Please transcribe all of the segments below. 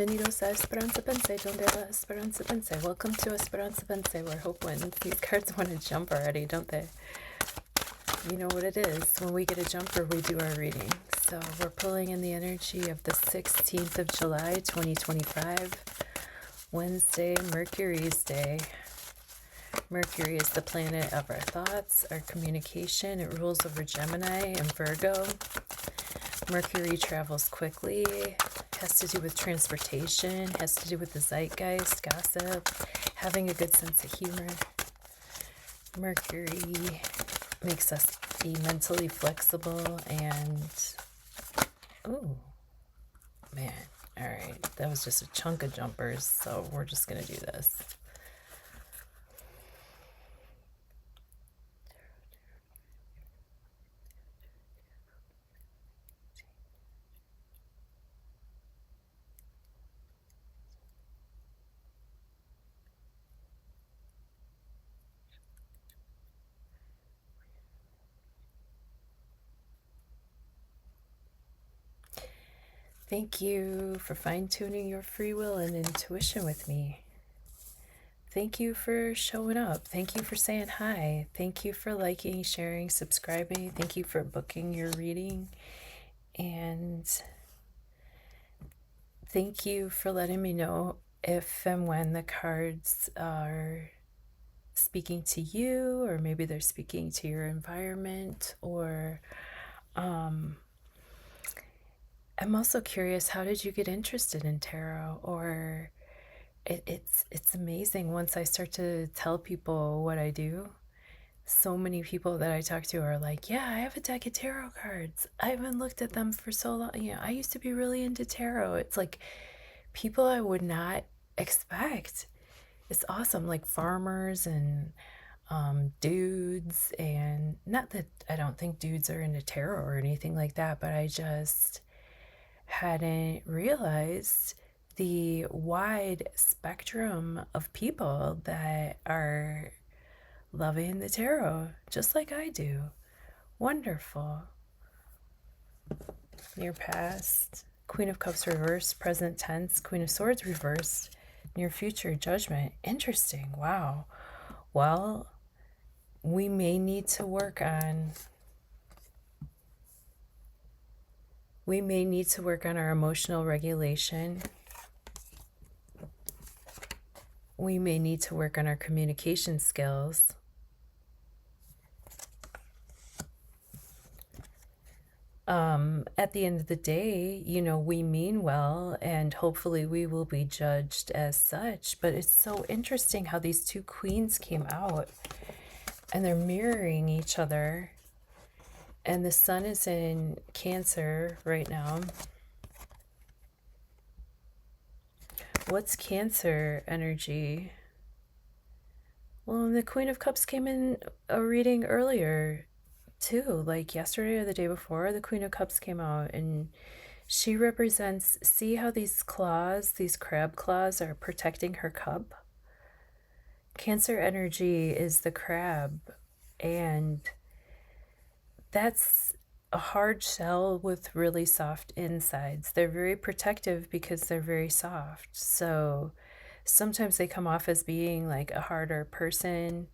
Bienvenidos a Esperanza Pense, donde la Esperanza Pense. Welcome to Esperanza Pense, where hope wins. These cards want to jump already, don't they? You know what it is. When we get a jumper, we do our reading. So we're pulling in the energy of the 16th of July, 2025, Wednesday, Mercury's day. Mercury is the planet of our thoughts, our communication. It rules over Gemini and Virgo. Mercury travels quickly, has to do with transportation, has to do with the zeitgeist, gossip, having a good sense of humor. Mercury makes us be mentally flexible and, oh, man, all right, that was just a chunk of jumpers, so we're just going to do this. Thank you for fine-tuning your free will and intuition with me. Thank you for showing up. Thank you for saying hi. Thank you for liking, sharing, subscribing. Thank you for booking your reading. And thank you for letting me know if and when the cards are speaking to you, or maybe they're speaking to your environment, or I'm also curious, how did you get interested in tarot? Or it's amazing once I start to tell people what I do. So many people that I talk to are like, yeah, I have a deck of tarot cards. I haven't looked at them for so long. You know, I used to be really into tarot. It's like people I would not expect. It's awesome, like farmers and dudes. And not that I don't think dudes are into tarot or anything like that, but I just hadn't realized the wide spectrum of people that are loving the tarot, just like I do. Wonderful. Near past, Queen of Cups reversed, present tense, Queen of Swords reversed, near future, Judgment. Interesting. Wow. Well, we may need to work on our emotional regulation. We may need to work on our communication skills. At the end of the day, you know, we mean well, and hopefully we will be judged as such. But it's so interesting how these two queens came out and they're mirroring each other. And the sun is in Cancer right now. What's Cancer energy? Well, the Queen of Cups came in a reading earlier too, like yesterday or the day before. The Queen of Cups came out, and she represents, see how these claws, these crab claws, are protecting her cup? Cancer energy is the crab, and that's a hard shell with really soft insides. They're very protective because they're very soft. So sometimes they come off as being like a harder person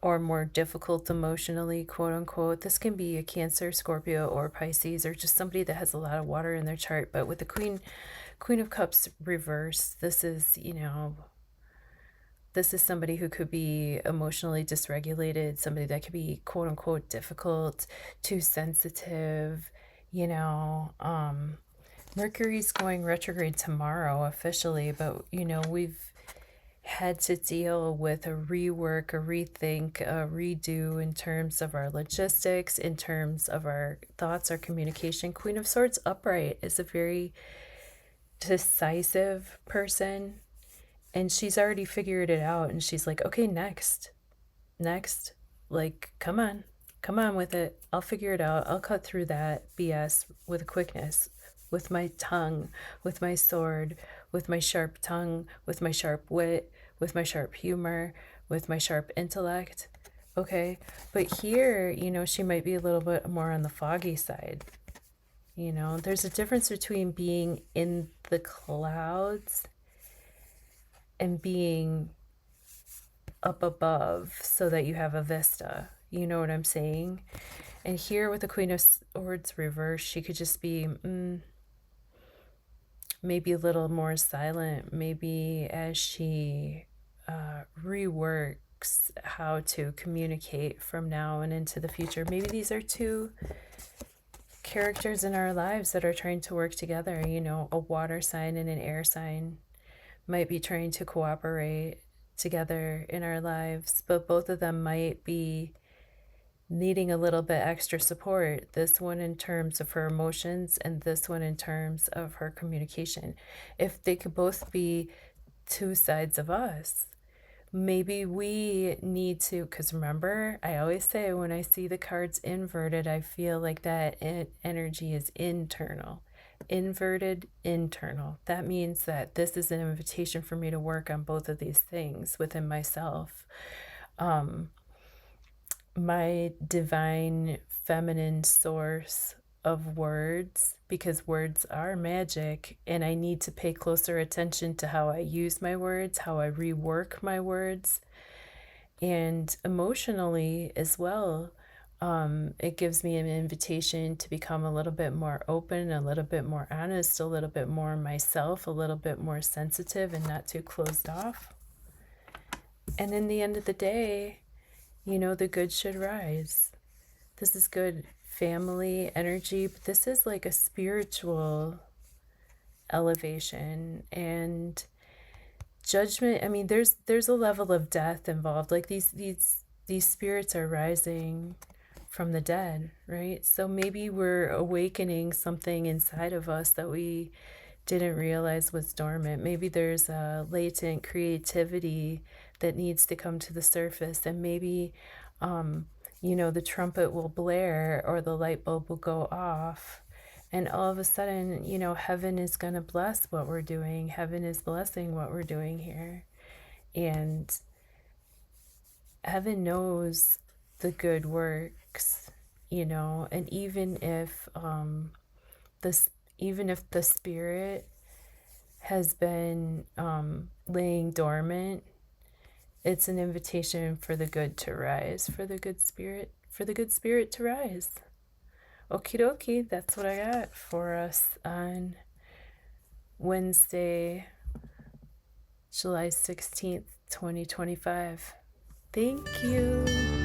or more difficult emotionally, quote unquote. This can be a Cancer, Scorpio, or Pisces, or just somebody that has a lot of water in their chart. But with the Queen of Cups reversed, this is, you know, this is somebody who could be emotionally dysregulated, somebody that could be, quote unquote, difficult, too sensitive, you know. Mercury's going retrograde tomorrow officially, but, you know, we've had to deal with a rework, a rethink, a redo in terms of our logistics, in terms of our thoughts, our communication. Queen of Swords upright is a very decisive person. And she's already figured it out, and she's like, okay, next, like, come on with it. I'll figure it out. I'll cut through that BS with quickness, with my tongue, with my sword, with my sharp tongue, with my sharp wit, with my sharp humor, with my sharp intellect. Okay, but here, you know, she might be a little bit more on the foggy side. You know, there's a difference between being in the clouds and being up above so that you have a vista. You know what I'm saying? And here with the Queen of Swords reverse, she could just be maybe a little more silent, maybe as she reworks how to communicate from now and into the future. Maybe these are two characters in our lives that are trying to work together. You know, a water sign and an air sign might be trying to cooperate together in our lives, but both of them might be needing a little bit extra support. This one in terms of her emotions, and this one in terms of her communication. If they could both be two sides of us, maybe we need to, because remember, I always say when I see the cards inverted, I feel like that energy is internal. Inverted, internal. That means that this is an invitation for me to work on both of these things within myself. My divine feminine source of words, because words are magic, and I need to pay closer attention to how I use my words, how I rework my words, and emotionally as well. It gives me an invitation to become a little bit more open, a little bit more honest, a little bit more myself, a little bit more sensitive and not too closed off. And in the end of the day, you know, the good should rise. This is good family energy, but this is like a spiritual elevation and judgment. I mean, there's a level of death involved. Like these spirits are rising from the dead, right? So maybe we're awakening something inside of us that we didn't realize was dormant. Maybe there's a latent creativity that needs to come to the surface, and maybe you know, the trumpet will blare or the light bulb will go off, and all of a sudden, you know, heaven is going to bless what we're doing. Heaven is blessing what we're doing here, and heaven knows the good works, you know. And this even if the spirit has been laying dormant, it's an invitation for the good to rise, for the good spirit to rise. Okie dokie, that's what I got for us on Wednesday, July 16th, 2025. Thank you.